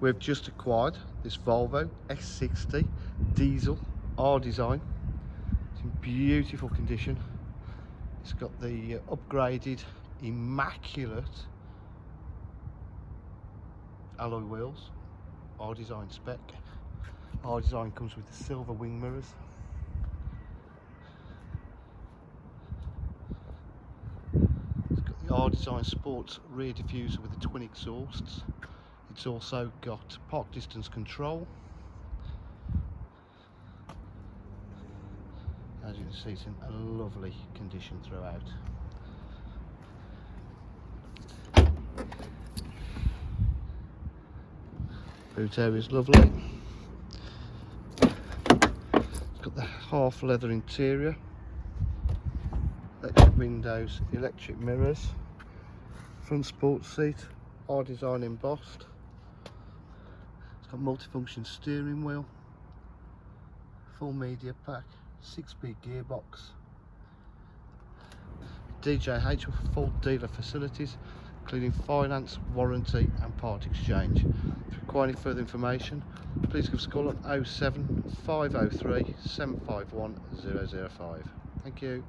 We've just acquired this Volvo S60 diesel R design. It's in beautiful condition. It's got the upgraded immaculate alloy wheels, R design spec. R design comes with the silver wing mirrors. It's got the R design sports rear diffuser with the twin exhausts. It's also got park distance control. As you can see, it's in a lovely condition throughout. Boot area is lovely. It's got the half leather interior, electric windows, electric mirrors, front sports seat, R design embossed. It's got multifunction steering wheel, full media pack, 6-speed gearbox, DJH with full dealer facilities including finance, warranty and part exchange. If you require any further information, please give us a call on 07 503 751 005. Thank you.